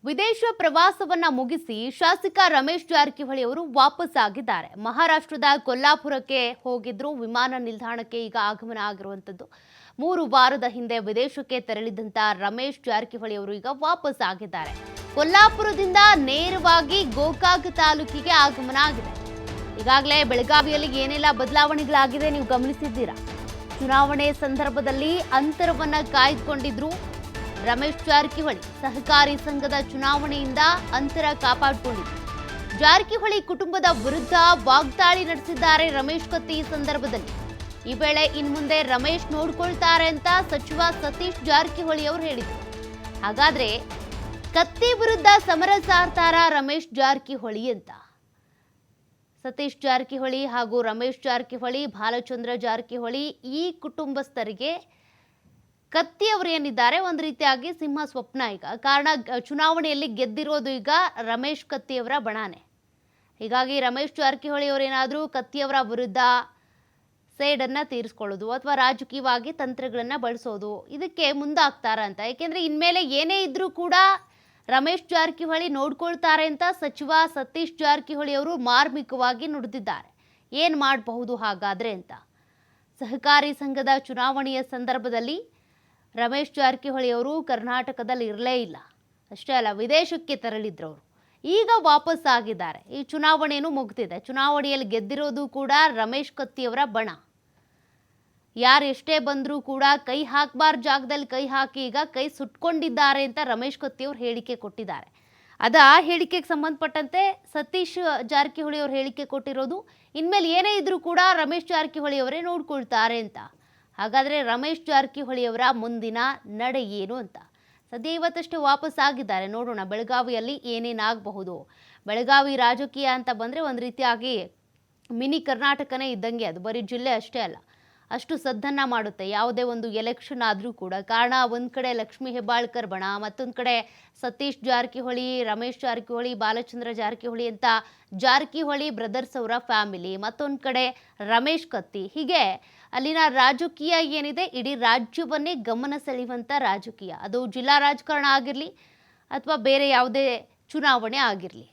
ವಿದೇಶ ಪ್ರವಾಸವನ್ನ ಮುಗಿಸಿ ಶಾಸಕ ರಮೇಶ್ ಜಾರಕಿಹೊಳಿ ಅವರು ವಾಪಸ್ ಆಗಿದ್ದಾರೆ. ಮಹಾರಾಷ್ಟ್ರದ ಕೊಲ್ಲಾಪುರಕ್ಕೆ ಹೋಗಿದ್ರು. ವಿಮಾನ ನಿಲ್ದಾಣಕ್ಕೆ ಈಗ ಆಗಮನ ಆಗಿರುವಂತದ್ದು. 3 ವಾರದ ಹಿಂದೆ ವಿದೇಶಕ್ಕೆ ತೆರಳಿದಂತ ರಮೇಶ್ ಜಾರಕಿಹೊಳಿ ಅವರು ಈಗ ವಾಪಸ್ ಆಗಿದ್ದಾರೆ. ಕೊಲ್ಲಾಪುರದಿಂದ ನೇರವಾಗಿ ಗೋಕಾಕ್ ತಾಲೂಕಿಗೆ ಆಗಮನ ಆಗಿದೆ. ಈಗಾಗಲೇ ಬೆಳಗಾವಿಯಲ್ಲಿ ಏನೆಲ್ಲ ಬದಲಾವಣೆಗಳಾಗಿದೆ ನೀವು ಗಮನಿಸಿದ್ದೀರಾ. ಚುನಾವಣೆ ಸಂದರ್ಭದಲ್ಲಿ ಅಂತರವನ್ನ ಕಾಯ್ದುಕೊಂಡಿದ್ರು ರಮೇಶ್ ಜಾರಕಿಹೊಳಿ. ಸಹಕಾರಿ ಸಂಘದ ಚುನಾವಣೆಯಿಂದ ಅಂತರ ಕಾಪಾಡಿಕೊಂಡಿದ್ರು. ಜಾರಕಿಹೊಳಿ ಕುಟುಂಬದ ವಿರುದ್ಧ ವಾಗ್ದಾಳಿ ನಡೆಸಿದ್ದಾರೆ ರಮೇಶ್ ಕತ್ತಿ ಸಂದರ್ಭದಲ್ಲಿ. ಈ ವೇಳೆ ಇನ್ಮುಂದೆ ರಮೇಶ್ ನೋಡ್ಕೊಳ್ತಾರೆ ಅಂತ ಸಚಿವ ಸತೀಶ್ ಜಾರಕಿಹೊಳಿ ಅವರು ಹೇಳಿದರು. ಹಾಗಾದ್ರೆ ಕತ್ತಿ ವಿರುದ್ಧ ಸಮರ ಸಾರ್ತಾರ ರಮೇಶ್ ಜಾರಕಿಹೊಳಿ ಅಂತ. ಸತೀಶ್ ಜಾರಕಿಹೊಳಿ ಹಾಗೂ ರಮೇಶ್ ಜಾರಕಿಹೊಳಿ, ಬಾಲಚಂದ್ರ ಜಾರಕಿಹೊಳಿ ಈ ಕುಟುಂಬಸ್ಥರಿಗೆ ಕತ್ತಿಯವರು ಏನಿದ್ದಾರೆ ಒಂದು ರೀತಿಯಾಗಿ ಸಿಂಹ ಸ್ವಪ್ನ. ಈಗ ಕಾರಣ ಚುನಾವಣೆಯಲ್ಲಿ ಗೆದ್ದಿರೋದು ಈಗ ರಮೇಶ್ ಕತ್ತಿಯವರ ಬಣಾನೆ. ಹೀಗಾಗಿ ರಮೇಶ್ ಜಾರಕಿಹೊಳಿ ಅವರೇನಾದರೂ ಕತ್ತಿಯವರ ವಿರುದ್ಧ ಸೇಡನ್ನು ತೀರಿಸ್ಕೊಳ್ಳೋದು ಅಥವಾ ರಾಜಕೀಯವಾಗಿ ತಂತ್ರಗಳನ್ನು ಬಳಸೋದು ಇದಕ್ಕೆ ಮುಂದಾಗ್ತಾರ ಅಂತ. ಯಾಕೆಂದರೆ ಇನ್ಮೇಲೆ ಏನೇ ಇದ್ರೂ ಕೂಡ ರಮೇಶ್ ಜಾರಕಿಹೊಳಿ ನೋಡ್ಕೊಳ್ತಾರೆ ಅಂತ ಸಚಿವ ಸತೀಶ್ ಜಾರಕಿಹೊಳಿ ಅವರು ಮಾರ್ಮಿಕವಾಗಿ ನುಡಿದಿದ್ದಾರೆ. ಏನು ಮಾಡಬಹುದು ಹಾಗಾದರೆ ಅಂತ. ಸಹಕಾರಿ ಸಂಘದ ಚುನಾವಣೆಯ ಸಂದರ್ಭದಲ್ಲಿ ರಮೇಶ್ ಜಾರಕಿಹೊಳಿ ಅವರು ಕರ್ನಾಟಕದಲ್ಲಿ ಇರಲೇ ಇಲ್ಲ. ಅಷ್ಟೇ ಅಲ್ಲ, ವಿದೇಶಕ್ಕೆ ತೆರಳಿದ್ರು ಅವರು. ಈಗ ವಾಪಸ್ ಆಗಿದ್ದಾರೆ. ಈ ಚುನಾವಣೆಯೂ ಮುಗ್ದಿದೆ. ಚುನಾವಣೆಯಲ್ಲಿ ಗೆದ್ದಿರೋದು ಕೂಡ ರಮೇಶ್ ಕತ್ತಿಯವರ ಬಣ. ಯಾರು ಎಷ್ಟೇ ಬಂದರೂ ಕೂಡ ಕೈ ಹಾಕಬಾರ್ದು ಜಾಗದಲ್ಲಿ ಕೈ ಹಾಕಿ ಈಗ ಕೈ ಸುಟ್ಕೊಂಡಿದ್ದಾರೆ ಅಂತ ರಮೇಶ್ ಕತ್ತಿಯವರು ಹೇಳಿಕೆ ಕೊಟ್ಟಿದ್ದಾರೆ. ಆ ಹೇಳಿಕೆಗೆ ಸಂಬಂಧಪಟ್ಟಂತೆ ಸತೀಶ್ ಜಾರಕಿಹೊಳಿ ಅವರು ಹೇಳಿಕೆ ಕೊಟ್ಟಿರೋದು, ಇನ್ಮೇಲೆ ಏನೇ ಇದ್ರೂ ಕೂಡ ರಮೇಶ್ ಜಾರಕಿಹೊಳಿ ಅವರೇ ನೋಡ್ಕೊಳ್ತಾರೆ ಅಂತ. ಹಾಗಾದರೆ ರಮೇಶ್ ಜಾರಕಿಹೊಳಿ ಅವರ ಮುಂದಿನ ನಡೆ ಏನು ಅಂತ. ಸದ್ಯ ಇವತ್ತಷ್ಟೇ ವಾಪಸ್ ಆಗಿದ್ದಾರೆ. ನೋಡೋಣ ಬೆಳಗಾವಿಯಲ್ಲಿ ಏನೇನಾಗಬಹುದು. ಬೆಳಗಾವಿ ರಾಜಕೀಯ ಅಂತ ಬಂದರೆ ಒಂದು ರೀತಿಯಾಗಿ ಮಿನಿ ಕರ್ನಾಟಕನೇ ಇದ್ದಂಗೆ. ಅದು ಬರೀ ಜಿಲ್ಲೆ ಅಷ್ಟೇ ಅಲ್ಲ, ಅಷ್ಟು ಸದ್ದನ್ನು ಮಾಡುತ್ತೆ ಯಾವುದೇ ಒಂದು ಎಲೆಕ್ಷನ್ ಆದರೂ ಕೂಡ. ಕಾರಣ ಒಂದು ಕಡೆ ಲಕ್ಷ್ಮೀ ಹೆಬ್ಬಾಳ್ಕರ್ ಬಣ, ಮತ್ತೊಂದು ಕಡೆ ಸತೀಶ್ ಜಾರಕಿಹೊಳಿ, ರಮೇಶ್ ಜಾರಕಿಹೊಳಿ, ಬಾಲಚಂದ್ರ ಜಾರಕಿಹೊಳಿ ಅಂತ ಜಾರಕಿಹೊಳಿ ಬ್ರದರ್ಸ್ ಅವರ ಫ್ಯಾಮಿಲಿ, ಮತ್ತೊಂದು ಕಡೆ ರಮೇಶ್ ಕತ್ತಿ. ಹೀಗೆ ಅಲ್ಲಿನ ರಾಜಕೀಯ ಏನಿದೆ ಇಡೀ ರಾಜ್ಯವನ್ನೇ ಗಮನ ಸೆಳೆಯುವಂಥ ರಾಜಕೀಯ. ಅದು ಜಿಲ್ಲಾ ರಾಜಕಾರಣ ಆಗಿರಲಿ ಅಥವಾ ಬೇರೆ ಯಾವುದೇ ಚುನಾವಣೆ ಆಗಿರಲಿ.